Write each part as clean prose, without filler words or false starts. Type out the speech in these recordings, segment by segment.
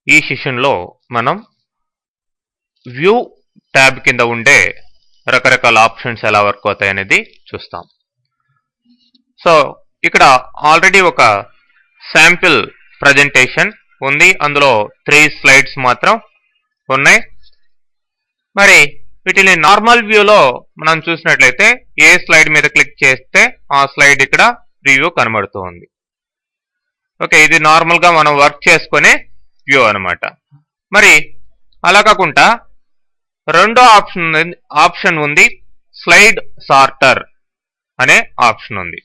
ఈ సెషన్లో మనం వ్యూ ట్యాబ్ కింద ఉండే రకరకాల ఆప్షన్స్ ఎలా వర్క్ అవుతాయి అనేది చూస్తాం. సో ఇక్కడ ఆల్రెడీ ఒక శాంపిల్ ప్రజెంటేషన్ ఉంది, అందులో 3 స్లైడ్స్ మాత్రం ఉన్నాయి. మరి వీటిని నార్మల్ వ్యూలో మనం చూసినట్లయితే ఏ స్లైడ్ మీద క్లిక్ చేస్తే ఆ స్లైడ్ ఇక్కడ ప్రివ్యూ కనబడుతూ ఉంది. ఓకే, ఇది నార్మల్గా మనం వర్క్ చేసుకునే వ్యూ అనమాట. మరి అలా కాకుండా రెండో ఆప్షన్ ఉంది, స్లైడ్ సార్టర్ అనే ఆప్షన్ ఉంది.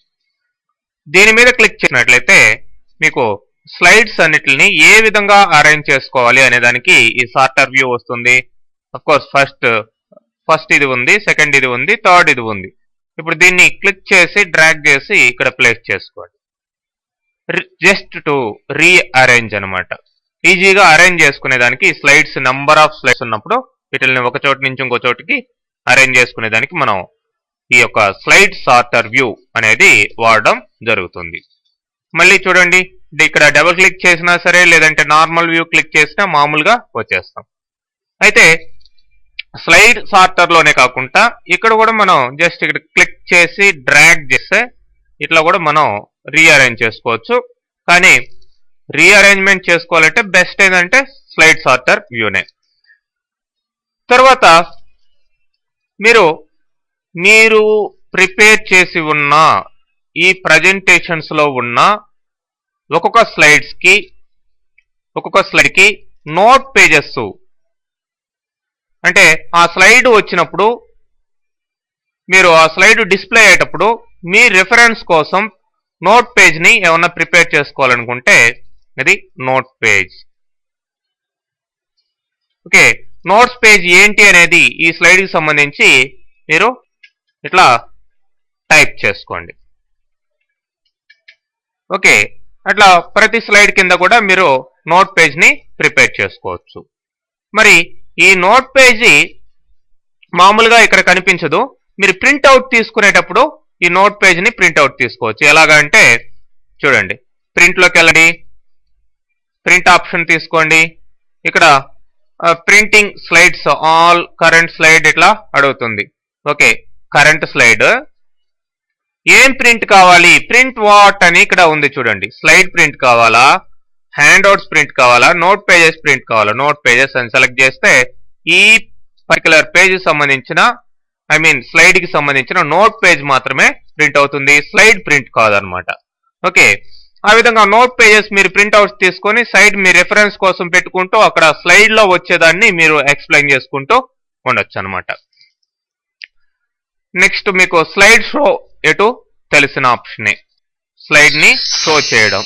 దీని మీద క్లిక్ చేసినట్లయితే మీకు స్లైడ్స్ అన్నిటిని ఏ విధంగా అరేంజ్ చేసుకోవాలి అనే దానికి ఈ సార్టర్ వ్యూ వస్తుంది. అఫ్కోర్స్ ఫస్ట్ ఇది ఉంది, సెకండ్ ఇది ఉంది, థర్డ్ ఇది ఉంది. ఇప్పుడు దీన్ని క్లిక్ చేసి డ్రాగ్ చేసి ఇక్కడ ప్లేస్ చేసుకోండి. జస్ట్ టు రీఅరేంజ్ అనమాట. ఈజీగా అరేంజ్ చేసుకునే దానికి స్లైడ్స్ నెంబర్ ఆఫ్ స్లైడ్స్ ఉన్నప్పుడు వీటిని ఒక చోటు నుంచి ఇంకో చోటుకి అరేంజ్ చేసుకునే దానికి మనం ఈ యొక్క స్లైడ్ సార్టర్ వ్యూ అనేది వాడడం జరుగుతుంది. మళ్ళీ చూడండి, ఇక్కడ డబుల్ క్లిక్ చేసినా సరే లేదంటే నార్మల్ వ్యూ క్లిక్ చేసినా మామూలుగా వచ్చేస్తాం. అయితే స్లైడ్ సార్టర్ లోనే కాకుండా ఇక్కడ కూడా మనం జస్ట్ ఇక్కడ క్లిక్ చేసి డ్రాగ్ చేస్తే ఇట్లా కూడా మనం రీఅరేంజ్ చేసుకోవచ్చు. కానీ రీఅరేంజ్మెంట్ చేసుకోవాలంటే బెస్ట్ ఏంటంటే స్లైడ్ సార్టర్ వ్యూనే. తర్వాత మీరు ప్రిపేర్ చేసి ఉన్న ఈ ప్రజెంటేషన్స్ లో ఉన్న ఒక్కొక్క స్లైడ్కి నోట్ పేజెస్, అంటే ఆ స్లైడ్ వచ్చినప్పుడు మీరు ఆ స్లైడ్ డిస్ప్లే అయ్యేటప్పుడు మీ రిఫరెన్స్ కోసం నోట్ పేజ్ ని ఏమన్నా ప్రిపేర్ చేసుకోవాలనుకుంటే ఇది note page. Okay, notes page ఏంటి అనేది ఈ స్లైడ్ కి సంబంధించి మీరు ఇట్లా టైప్ చేసుకోండి. ఓకే, అట్లా ప్రతి స్లైడ్ కింద కూడా మీరు నోట్ పేజ్ ని ప్రిపేర్ చేసుకోవచ్చు. మరి ఈ నోట్ పేజీ మామూలుగా ఇక్కడ కనిపించదు. మీరు ప్రింట్అవుట్ తీసుకునేటప్పుడు ఈ నోట్ పేజ్ ని ప్రింట్అవుట్ తీసుకోవచ్చు. ఎలాగా అంటే చూడండి, ప్రింట్లోకి వెళ్ళండి, ప్రింట్ ఆప్షన్ తీసుకోండి. ఇక్కడ printing slides all current slide ఇట్లా అడుగుతుంది. ఓకే, కరెంట్ స్లైడ్ ఏం ప్రింట్ కావాలి, ప్రింట్ వాట్ అని ఇక్కడ ఉంది చూడండి. స్లైడ్ ప్రింట్ కావాలా, హ్యాండ్అవుట్స్ ప్రింట్ కావాలా, నోట్ పేజెస్ ప్రింట్ కావాలా. నోట్ పేజెస్ అని సెలెక్ట్ చేస్తే ఈ పర్టికులర్ పేజ్ సంబంధించిన స్లైడ్ కి సంబంధించిన నోట్ పేజ్ మాత్రమే ప్రింట్ అవుతుంది, స్లైడ్ ప్రింట్ కాదనమాట. ఓకే, ఆ విధంగా నోట్ పేజెస్ మీరు ప్రింట్అవుట్స్ తీసుకొని సైడ్ మీ రెఫరెన్స్ కోసం పెట్టుకుంటూ అక్కడ స్లైడ్ లో వచ్చేదాన్ని మీరు ఎక్స్ప్లెయిన్ చేసుకుంటూ ఉండొచ్చు అనమాట. నెక్స్ట్ మీకు స్లైడ్ షో ఎటు తెలిసిన ఆప్షనే, స్లైడ్ ని షో చేయడం.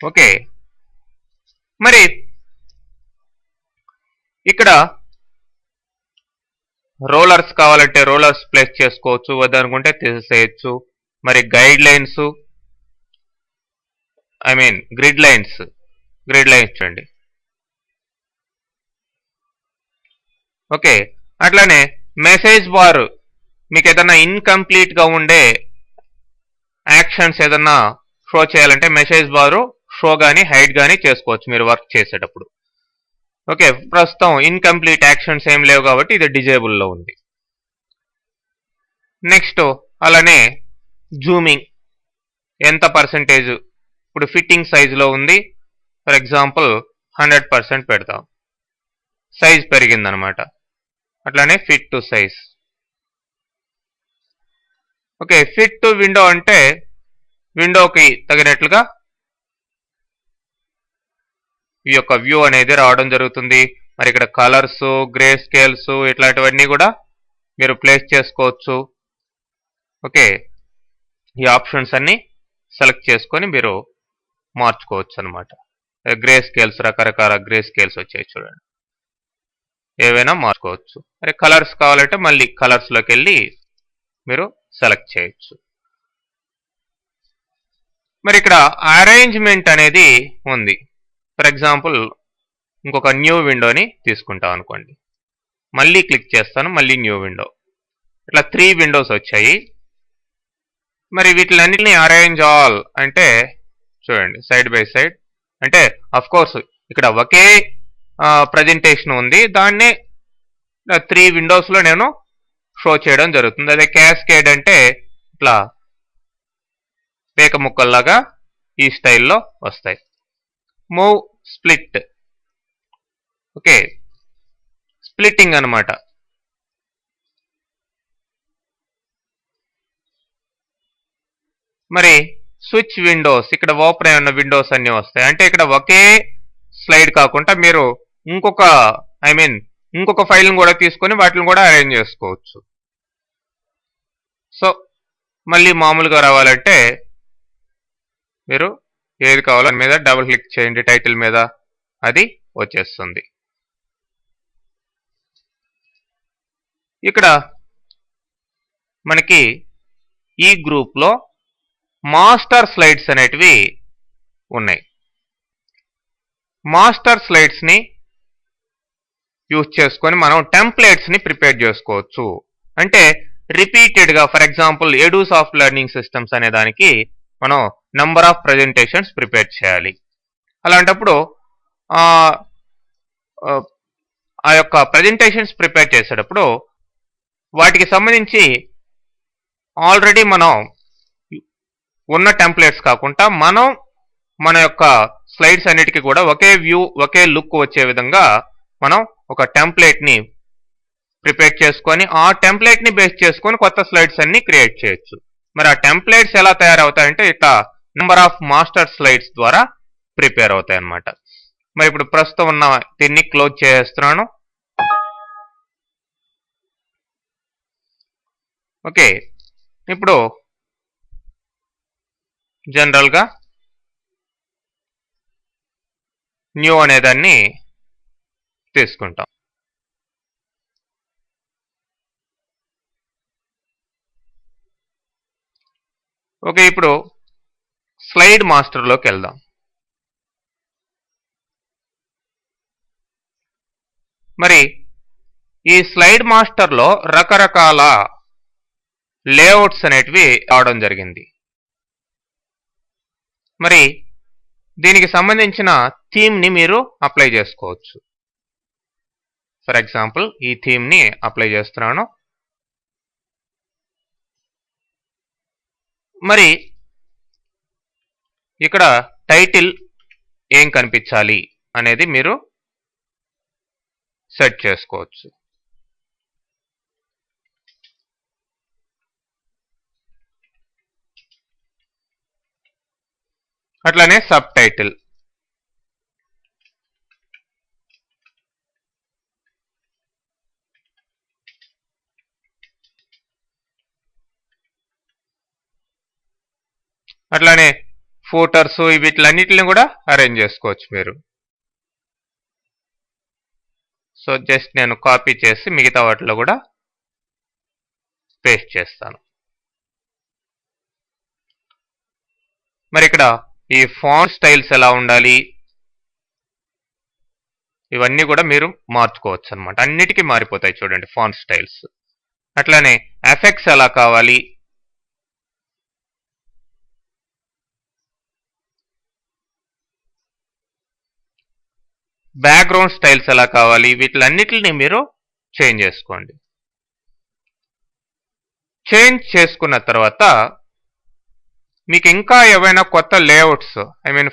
ఓకే, మరి ఇక్కడ రోలర్స్ కావాలంటే రోలర్స్ ప్లేస్ చేసుకోవచ్చు, వద్దనుకుంటే తీసేయచ్చు. మరి గైడ్ లైన్స్ గ్రిడ్ లైన్స్ చూడండి. ఓకే, అట్లానే మెసేజ్ బార్, మీకు ఏదన్నా ఇన్కంప్లీట్ గా ఉండే యాక్షన్స్ ఏదన్నా షో చేయాలంటే మెసేజ్ బారు షో గానీ హైడ్ గానీ చేసుకోవచ్చు మీరు వర్క్ చేసేటప్పుడు. ఓకే, ప్రస్తుతం ఇన్కంప్లీట్ యాక్షన్స్ ఏం లేవు కాబట్టి ఇది డిజేబుల్ లో ఉంది. నెక్స్ట్ అలానే జూమింగ్ ఎంత పర్సెంటేజ్, ఇప్పుడు ఫిట్టింగ్ సైజులో ఉంది, ఫర్ ఎగ్జాంపుల్ 100% పెడతాం, సైజ్ పెరిగిందనమాట. అట్లానే fit to size. Okay, fit to window అంటే విండోకి తగినట్లుగా ఈ యొక్క వ్యూ అనేది రావడం జరుగుతుంది. మరి ఇక్కడ కలర్స్, గ్రే స్కేల్స్ ఇట్లాంటివన్నీ కూడా మీరు ప్లేస్ చేసుకోవచ్చు. ఓకే, ఈ ఆప్షన్స్ అన్ని సెలెక్ట్ చేసుకొని మీరు మార్చుకోవచ్చు అనమాట. గ్రే స్కేల్స్, రకరకాల గ్రే స్కేల్స్ వచ్చాయి చూడండి, ఏవైనా మార్చుకోవచ్చు. మరి కలర్స్ కావాలంటే మళ్ళీ కలర్స్ లోకి వెళ్ళి మీరు సెలెక్ట్ చేయొచ్చు. మరి ఇక్కడ అరేంజ్మెంట్ అనేది ఉంది. ఫర్ ఎగ్జాంపుల్ ఇంకొక న్యూ విండోని తీసుకుంటాం అనుకోండి, మళ్ళీ క్లిక్ చేస్తాను, మళ్ళీ న్యూ విండో, ఇట్లా 3 విండోస్ వచ్చాయి. మరి వీటిలన్నిటిని అరేంజ్ ఆల్ అంటే చూడండి, సైడ్ బై సైడ్ అంటే అఫ్ కోర్స్ ఇక్కడ ఒకే ప్రజెంటేషన్ ఉంది, దాన్ని 3 విండోస్లో నేను షో చేయడం జరుగుతుంది. అదే క్యాస్కేడ్ అంటే ఇట్లా పేక ముక్కల్లాగా ఈ స్టైల్లో వస్తాయి. మూవ్ స్ప్లిట్, ఓకే, స్ప్లిట్టింగ్ అనమాట. మరి స్విచ్ విండోస్, ఇక్కడ ఓపెన్ అయి ఉన్న విండోస్ అన్ని వస్తాయి. అంటే ఇక్కడ ఒకే స్లైడ్ కాకుండా మీరు ఇంకొక ఫైల్ని కూడా తీసుకొని వాటిని కూడా అరేంజ్ చేసుకోవచ్చు. సో మళ్ళీ మామూలుగా రావాలంటే మీరు ఏది కావాలో దాని మీద డబుల్ క్లిక్ చేయండి, టైటిల్ మీద, అది వచ్చేస్తుంది. ఇక్కడ మనకి ఈ గ్రూప్లో మాస్టర్ స్లైడ్స్ అనేటివి ఉన్నాయి. మాస్టర్ స్లైడ్స్ని యూజ్ చేసుకొని మనం టెంప్లెట్స్ని ప్రిపేర్ చేసుకోవచ్చు. అంటే రిపీటెడ్గా, ఫర్ ఎగ్జాంపుల్ ఎడూసాఫ్ట్ లెర్నింగ్ సిస్టమ్స్ అనే దానికి మనం నెంబర్ ఆఫ్ ప్రజెంటేషన్స్ ప్రిపేర్ చేయాలి. అలాంటప్పుడు ఆ యొక్క ప్రజెంటేషన్స్ ప్రిపేర్ చేసేటప్పుడు వాటికి సంబంధించి ఆల్రెడీ మనం ఉన్న టెంప్లెట్స్ కాకుండా మన యొక్క స్లైడ్స్ అన్నిటికీ కూడా ఒకే వ్యూ, ఒకే లుక్ వచ్చే విధంగా మనం ఒక టెంప్లెట్ని ప్రిపేర్ చేసుకొని ఆ టెంప్లెట్ని బేస్ చేసుకొని కొత్త స్లైడ్స్ అన్ని క్రియేట్ చేయొచ్చు. మరి ఆ టెంప్లెట్స్ ఎలా తయారవుతాయంటే ఇట్లా నెంబర్ ఆఫ్ మాస్టర్ స్లైడ్స్ ద్వారా ప్రిపేర్ అవుతాయి అన్నమాట. మరి ఇప్పుడు ప్రస్తుతం ఉన్న దీన్ని క్లోజ్ చేస్తున్నాను. ఓకే, ఇప్పుడు జనరల్గా న్యూ అనేదాన్ని తీసుకుంటాం. ఓకే, ఇప్పుడు స్లైడ్ మాస్టర్లోకి వెళ్దాం. మరి ఈ స్లైడ్ మాస్టర్లో రకరకాల లేఅవుట్స్ అనేటివి రావడం జరిగింది. మరి దీనికి సంబంధించిన థీమ్ని మీరు అప్లై చేసుకోవచ్చు. ఫర్ ఎగ్జాంపుల్ ఈ థీమ్ని అప్లై చేస్తున్నాను. మరి ఇక్కడ టైటిల్ ఏం కనిపించాలి అనేది మీరు సెట్ చేసుకోవచ్చు. అట్లానే సబ్ టైటిల్, అట్లానే ఫోటర్స్, వీటిలన్నిటిని కూడా అరేంజ్ చేసుకోవచ్చు మీరు. సో జస్ట్ నేను కాపీ చేసి మిగతా వాటిలో కూడా పేస్ట్ చేస్తాను. మరి ఇక్కడ ఈ ఫాంట్ స్టైల్స్ ఎలా ఉండాలి, ఇవన్నీ కూడా మీరు మార్చుకోవచ్చు అనమాట. అన్నిటికీ మారిపోతాయి చూడండి ఫాంట్ స్టైల్స్. అట్లానే ఎఫెక్ట్స్ ఎలా కావాలి, బ్యాక్గ్రౌండ్ స్టైల్స్ ఎలా కావాలి, వీటిలన్నిటిని మీరు చేంజ్ చేసుకోండి. చేంజ్ చేసుకున్న తర్వాత మీకు ఇంకా ఏవైనా కొత్త లేఅవుట్స్,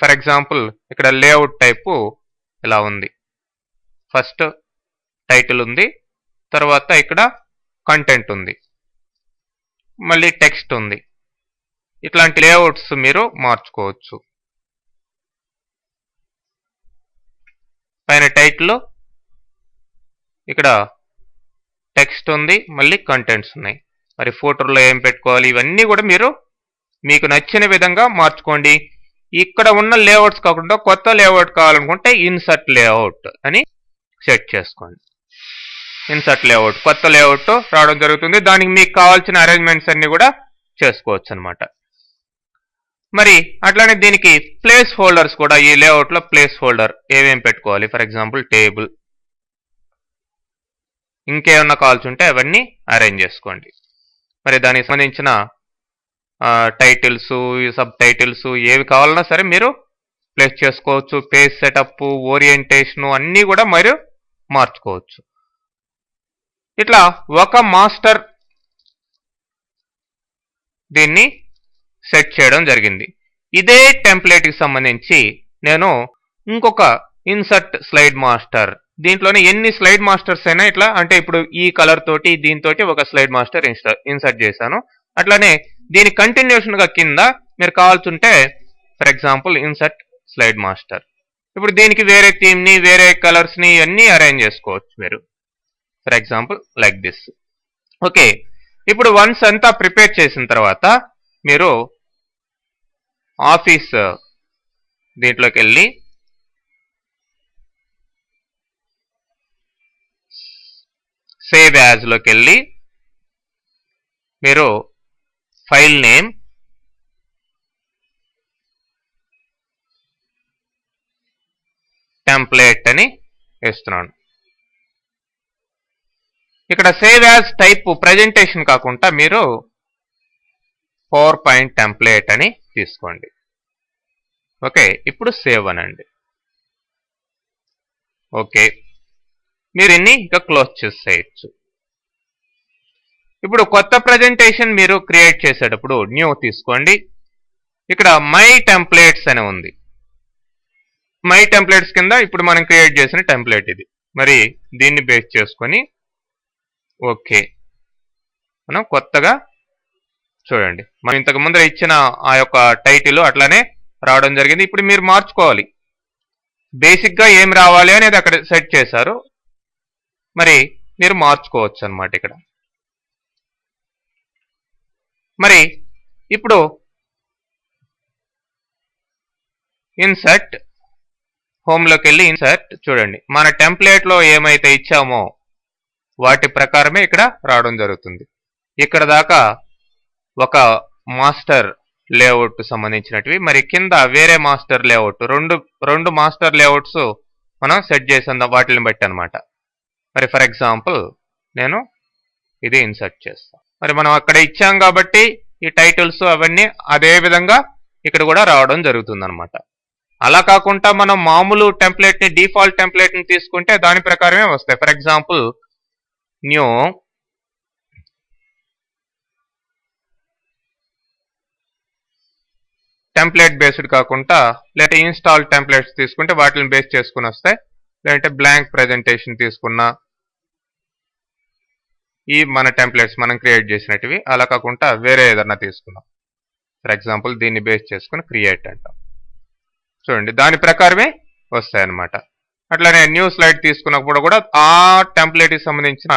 ఫర్ ఎగ్జాంపుల్ ఇక్కడ లేఅవుట్ టైపు ఇలా ఉంది. ఫస్ట్ టైటిల్ ఉంది, తర్వాత ఇక్కడ కంటెంట్ ఉంది, మళ్ళీ టెక్స్ట్ ఉంది. ఇట్లాంటి లేఅవుట్స్ మీరు మార్చుకోవచ్చు. పైన టైటిల్, ఇక్కడ టెక్స్ట్ ఉంది, మళ్ళీ కంటెంట్స్ ఉన్నాయి. మరి ఫోటోలో ఏం పెట్టుకోవాలి, ఇవన్నీ కూడా మీరు మీకు నచ్చిన విధంగా మార్చుకోండి. ఇక్కడ ఉన్న లేఅవుట్స్ కాకుండా కొత్త లేఅవుట్ కావాలనుకుంటే ఇన్సర్ట్ లేఅవుట్ అని సెట్ చేసుకోండి. ఇన్సర్ట్ లేఅవుట్, కొత్త లేఅవుట్ రావడం జరుగుతుంది. దానికి మీకు కావాల్సిన అరేంజ్మెంట్స్ అన్ని కూడా చేసుకోవచ్చు అనమాట. మరి అట్లానే దీనికి ప్లేస్ హోల్డర్స్ కూడా, ఈ లేఅవుట్లో ప్లేస్ హోల్డర్ ఏమేమి పెట్టుకోవాలి, ఫర్ ఎగ్జాంపుల్ టేబుల్, ఇంకేమన్నా కావాల్సి ఉంటే అవన్నీ అరేంజ్ చేసుకోండి. మరి దానికి సంబంధించిన టైటిల్స్, సబ్ టైటిల్స్ ఏవి కావాలన్నా సరే మీరు ప్లేస్ చేసుకోవచ్చు, పేజ్ సెటప్, ఓరియంటేషన్ అన్నీ కూడా మీరు మార్చుకోవచ్చు. ఇట్లా ఒక మాస్టర్ దీన్ని సెట్ చేయడం జరిగింది. ఇదే టెంప్లెట్కి సంబంధించి నేను ఇంకొక ఇన్సర్ట్ స్లైడ్ మాస్టర్, దీంట్లోనే ఎన్ని స్లైడ్ మాస్టర్స్ అయినా ఇట్లా, అంటే ఇప్పుడు ఈ కలర్ తోటి దీంతో ఒక స్లైడ్ మాస్టర్ ఇన్సర్ట్ చేశాను. అట్లానే దీని కంటిన్యూషన్ గా కింద మీరు కావాల్సింటే for example insert slide master. ఇప్పుడు దీనికి వేరే థీమ్ ని, వేరే కలర్స్ ని అన్ని అరేంజ్ చేసుకోవచ్చు మీరు. For example like this. Okay, ఇప్పుడు వన్స్ అంతా ప్రిపేర్ చేసిన తర్వాత మీరు ఆఫీస్ దీంట్లోకి వెళ్ళి సేవ్ యాజ్ లోకి వెళ్ళి మీరు ఫైల్ నేమ్ టెంప్లెట్ అని ఇస్తున్నాను. ఇక్కడ సేవ్ యాజ్ టైప్ ప్రెజెంటేషన్ కాకుండా మీరు పవర్ పాయింట్ టెంప్లెట్ అని తీసుకోండి. ఓకే, ఇప్పుడు సేవ్ అనండి. ఓకే, మీరు ఇన్ని ఇక క్లోజ్ చేసేయచ్చు. ఇప్పుడు కొత్త ప్రెజెంటేషన్ మీరు క్రియేట్ చేసేటప్పుడు న్యూ తీసుకోండి. ఇక్కడ మై టెంప్లెట్స్ అని ఉంది. మై టెంప్లెట్స్ కింద ఇప్పుడు మనం క్రియేట్ చేసిన టెంప్లెట్ ఇది. మరి దీన్ని బేస్ చేసుకొని ఓకే, మనం కొత్తగా చూడండి, మనం ఇంతకు ముందర ఇచ్చిన ఆ యొక్క టైటిల్ అట్లానే రావడం జరిగింది. ఇప్పుడు మీరు మార్చుకోవాలి. బేసిక్ గా ఏం రావాలి అనేది అక్కడ సెట్ చేశారు, మరి మీరు మార్చుకోవచ్చు అన్నమాట ఇక్కడ. మరి ఇప్పుడు ఇన్సర్ట్ హోమ్లోకి వెళ్ళి ఇన్సర్ట్ చూడండి, మన టెంప్లెట్ లో ఏమైతే ఇచ్చామో వాటి ప్రకారమే ఇక్కడ రావడం జరుగుతుంది. ఇక్కడ దాకా ఒక మాస్టర్ లేఅవుట్ సంబంధించినటివి, మరి కింద వేరే మాస్టర్ లేఅవుట్, రెండు మాస్టర్ లేఅవుట్స్ మనం సెట్ చేసిన వాటిని బట్టి అనమాట. మరి ఫర్ ఎగ్జాంపుల్ నేను ఇది ఇన్సర్ట్ చేస్తాను. మరి మనం అక్కడ ఇచ్చాం కాబట్టి ఈ టైటిల్స్ అవన్నీ అదే విధంగా ఇక్కడ కూడా రావడం జరుగుతుంది అనమాట. అలా కాకుండా మనం మామూలు టెంప్లెట్ ని, డిఫాల్ట్ టెంప్లెట్ ని తీసుకుంటే దాని ప్రకారమే వస్తాయి. For example new template based కాకుండా లేదంటే ఇన్స్టాల్ టెంప్లెట్స్ తీసుకుంటే వాటిని బేస్ చేసుకుని వస్తాయి. లేదంటే బ్లాంక్ ప్రెజెంటేషన్ తీసుకున్నా ఈ మన టెంప్లెట్స్ మనం క్రియేట్ చేసినటివి, అలా కాకుండా వేరే ఏదన్నా తీసుకున్నాం. ఫర్ ఎగ్జాంపుల్ దీన్ని బేస్ చేసుకుని క్రియేట్ అంటాం. చూడండి, దాని ప్రకారమే వస్తాయి అన్నమాట. అట్లానే న్యూ స్లైడ్ తీసుకున్నప్పుడు కూడా ఆ టెంప్లెట్ కి సంబంధించిన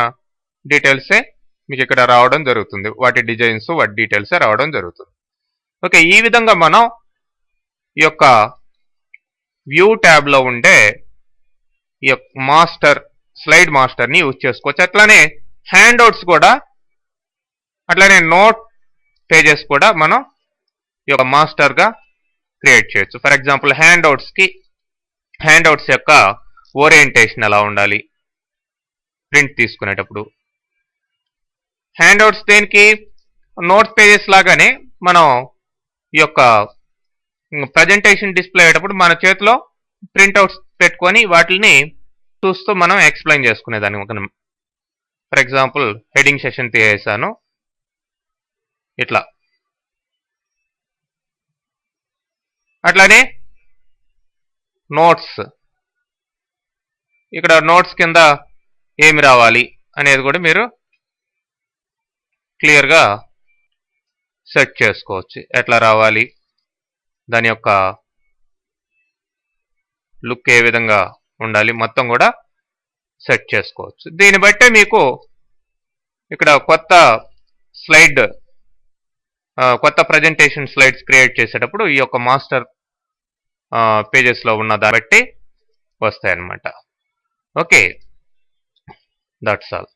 డీటెయిల్సే మీకు ఇక్కడ రావడం జరుగుతుంది. వాటి డిజైన్స్, వాటి డీటెయిల్సే రావడం జరుగుతుంది. ఓకే, ఈ విధంగా మనం ఈ యొక్క వ్యూ ట్యాబ్ లో ఉండే ఈ యొక్క మాస్టర్ స్లైడ్ మాస్టర్ ని యూజ్ చేసుకోవచ్చు. అట్లానే హ్యాండ్ అవుట్స్ కూడా, అట్లానే నోట్ పేజెస్ కూడా మనం ఈ యొక్క మాస్టర్ గా క్రియేట్ చేయొచ్చు. ఫర్ ఎగ్జాంపుల్ హ్యాండ్ అవుట్స్ యొక్క ఓరియంటేషన్ ఎలా ఉండాలి ప్రింట్ తీసుకునేటప్పుడు. హ్యాండ్ అవుట్స్ దేనికి, నోట్ పేజెస్ లాగానే మనం ఈ యొక్క ప్రజెంటేషన్ డిస్ప్లే అయ్యేటప్పుడు మన చేతిలో ప్రింట్అవుట్స్ పెట్టుకొని వాటిని చూస్తూ మనం ఎక్స్ప్లెయిన్ చేసుకునేదాన్ని. ఫర్ ఎగ్జాంపుల్ హెడింగ్ సెషన్ తీసేసాను ఇట్లా. అట్లానే నోట్స్, ఇక్కడ నోట్స్ కింద ఏమి రావాలి అనేది కూడా మీరు క్లియర్గా సెట్ చేసుకోవచ్చు. ఎట్లా రావాలి, దాని యొక్క లుక్ ఏ విధంగా ఉండాలి, మొత్తం కూడా సెట్ చేసుకోవచ్చు. దీన్ని బట్టే మీకు ఇక్కడ కొత్త ప్రజెంటేషన్ స్లైడ్స్ క్రియేట్ చేసేటప్పుడు ఈ యొక్క మాస్టర్ పేజెస్ లో ఉన్న దాన్ని బట్టి వస్తాయి అన్నమాట. Okay, that's all.